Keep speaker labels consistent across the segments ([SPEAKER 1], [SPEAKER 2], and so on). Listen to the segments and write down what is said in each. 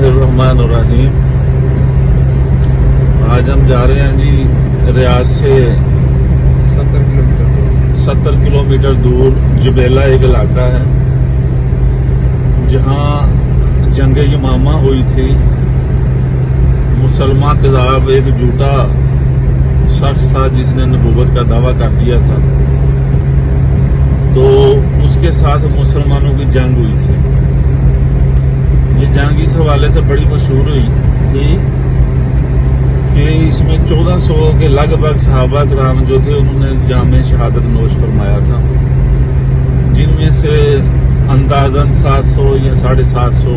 [SPEAKER 1] बिस्मिल्लाहिर्रहमानिर्रहीम। आज हम जा रहे हैं जी रियाज से 70 किलोमीटर दूर जुबैला एक इलाका है जहां जंग यमामा हुई थी। मुसलमान कज़ाब एक झूठा शख्स था जिसने नबूवत का दावा कर दिया था, तो उसके साथ मुसलमानों की जंग हुई थी। ये जंग इस हवाले से बड़ी मशहूर हुई थी कि इसमें 1400 के लगभग सहाबा कराम जो थे उन्होंने जामे शहादत नोश फरमाया था, जिनमें से अंदाजन 700 या 750,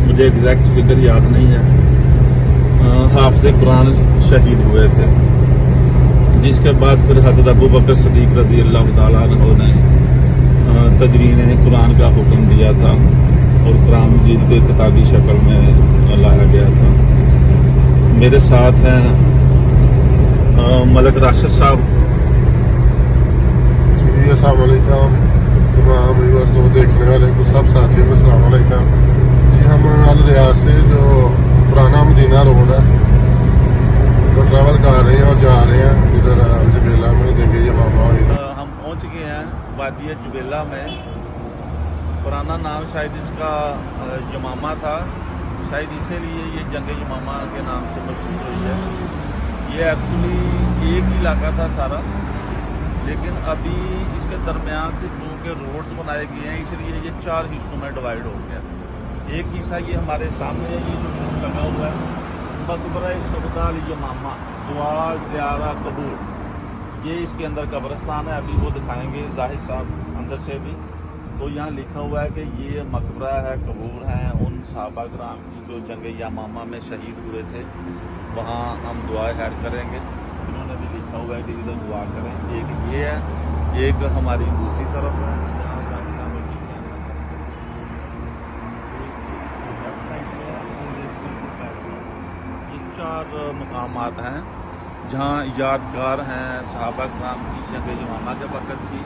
[SPEAKER 1] मुझे एग्जैक्ट फिगर याद नहीं है, हाफिज़ कुरान शहीद हुए थे। जिसके बाद फिर हज़रत अबू बकर सिद्दीक़ रज़ी अल्लाह तआला अन्हु ने तदवीन कुरान का हुक्म दिया था और कुरान मजीद को किताबी शक्ल में लाया गया था। मेरे साथ हैं मलक राशिद साहब।
[SPEAKER 2] जी अस्सलाम वालेकुम तमाम व्यूअर्स को, देखने वाले को, सब साथियों को अस्सलाम वालेकुम। जी हम अल रियाज से जो पुराना मदीना रोड है वो ट्रैवल कर रहे हैं और जा रहे हैं इधर जुबैला में जंग यमामा हुई।
[SPEAKER 1] हम पहुंच गए हैं वादी जुबैला में। पुराना नाम शायद इसका यमामा था, शायद इसीलिए ये जंग यमामा के नाम से मशहूर हुई है। ये एक्चुअली एक ही इलाका था सारा, लेकिन अभी इसके दरमियान से चूँकि रोड्स बनाए गए हैं इसलिए ये 4 हिस्सों में डिवाइड हो गया। एक हिस्सा ये हमारे सामने है, ये जो लगा हुआ है मकबरा शुहदा यमामा दुआ ज़ियारा कबूल, ये इसके अंदर कब्रिस्तान है। अभी वो दिखाएंगे जाहिद साहब अंदर से भी। तो यहाँ लिखा हुआ है कि ये मकबरा है, कबूर हैं उन सहाबा कराम की जो जंग यमामा में शहीद हुए थे। वहाँ हम दुआ हैड करेंगे। इन्होंने भी लिखा हुआ है कि इधर दुआ करें। एक ये है, एक हमारी दूसरी तरफ है, ये 4 मकामात हैं जहाँ यादगार हैं सहाबा कराम की जंग यमामा के वक़्त की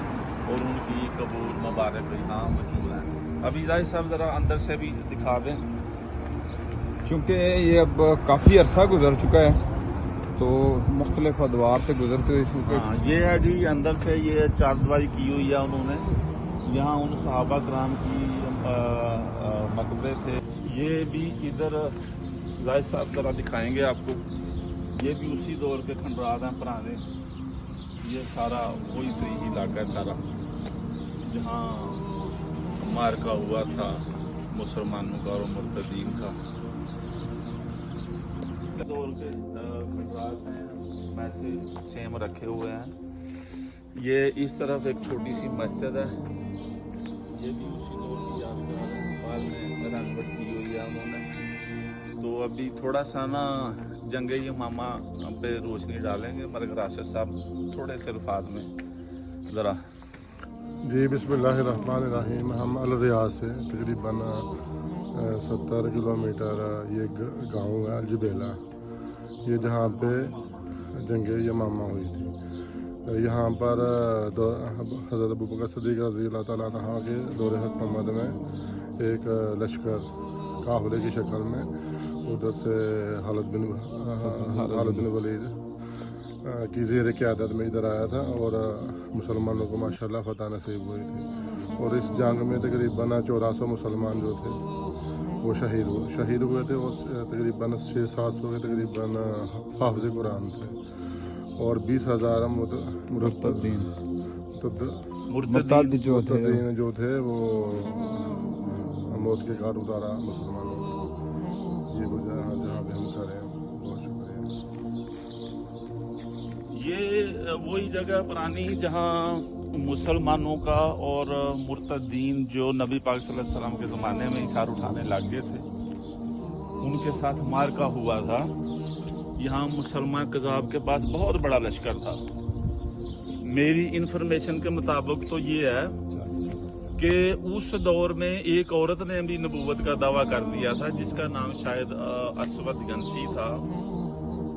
[SPEAKER 1] और उनकी कबूर मुबारक यहाँ मौजूद हैं। अभी जाहिद साहब ज़रा अंदर से भी दिखा दें।
[SPEAKER 3] चूँकि ये अब काफ़ी अरसा गुजर चुका है तो मुख्तलिफ अदवार से गुजरते हुए
[SPEAKER 1] ये है जी अंदर से ये चारदीवारी की हुई है उन्होंने। यहाँ उन सहाबा कराम की मकबरे थे। ये भी इधर जाहिद साहब ज़रा दिखाएंगे आपको। ये भी उसी दौर के खंडरात हैं पुराने। ये सारा वही तरीक़ी इलाका है सारा जहाँ मारका हुआ था मुसलमानों का और मुर्तदीन का। दौर के खंडरात हैं वैसे सेम रखे हुए हैं। ये इस तरफ एक छोटी सी मस्जिद है, ये भी उसी दौर की यादगार है, बाद में रंगत की हुई है उन्होंने। तो अभी थोड़ा सा ना जंग यमामा पे रोशनी डालेंगे मलक राशिद साहब थोड़े से अल्फाज में ज़रा।
[SPEAKER 2] जी बिस्मिल्लाहिर्रहमानिर्रहीम। हम अल रियाज से तकरीबन 70 किलोमीटर ये गाँव है जुबैला, ये जहाँ पे जंग यमामा हुई थी। यहाँ पर हज़रत अबू बकर सिद्दीक़ रज़ी अल्लाह तआला अन्हु के दौर हुकूमत में एक लश्कर काफ़िले की शक्ल में उधर से खालिद बिन वलीद की ज़ेर क़यादत में इधर आया था और मुसलमानों को माशाल्लाह फतह नसीब हुई थी। और इस जंग में तकरीबन 1400 मुसलमान जो थे वो शहीद हुए थे और तकरीबन 600-700 के तकरीबन हाफिज़ कुरान थे और 20,000 मुर्तदीन जो थे वो मौत के घाट उतारा मुसलमानों को। ये जहाँ पे हम खड़े हैं। बहुत शुक्रिया।
[SPEAKER 1] ये वही जगह पुरानी जहाँ मुसलमानों का और मुर्तदीन जो नबी पाक सल्लल्लाहु अलैहि वसल्लम के ज़माने में इशार उठाने लग गए थे उनके साथ मारका हुआ था। यहाँ मुसलमान कज़ाब के पास बहुत बड़ा लश्कर था। मेरी इंफॉर्मेशन के मुताबिक तो ये है कि उस दौर में एक औरत ने भी नबूवत का दावा कर दिया था जिसका नाम शायद असवद गंसी था।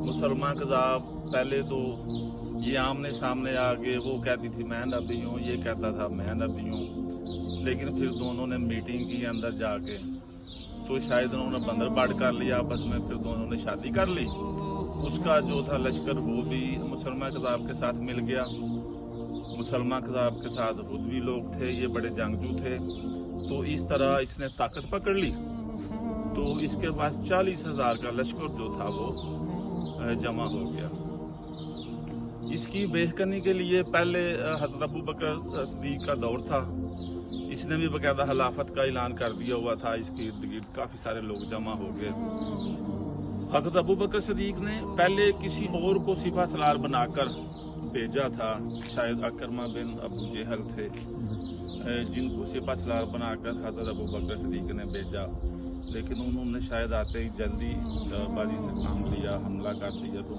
[SPEAKER 1] मुसलमान कज़ाब पहले तो ये आमने सामने आके वो कहती थी मैं नबी हूँ, ये कहता था मैं नबी हूँ, लेकिन फिर दोनों ने मीटिंग की अंदर जाके तो शायद उन्होंने बंदर बाड़ कर लिया आपस में, फिर दोनों ने शादी कर ली। उसका जो था लश्कर वो भी मुसलमान कज़ाब के साथ मिल गया। मुसलमान कज़ाब के साथ खुद भी लोग थे, ये बड़े जंगजू थे। तो इस तरह इसने ताकत पकड़ ली। तो इसके पास 40,000 का लश्कर जो था वो जमा हो गया। इसकी बेहकनी के लिए पहले हज़रत अबू बकर सिद्दीक़ का दौर था। इसने भी बाकायदा खिलाफत का ऐलान कर दिया हुआ था। इसके इर्द गिर्द काफ़ी सारे लोग जमा हो गए। हज़रत अबू बकर सिद्दीक़ ने पहले किसी और को सिपा सलार बनाकर भेजा था, शायद अकरमा बिन अबू जहल थे जिनको सिपा सलार बनाकर हज़रत अबू बकर सिद्दीक़ ने भेजा, लेकिन उन्होंने शायद आते ही जल्दी बाजी से काम लिया, हमला कर दिया। तो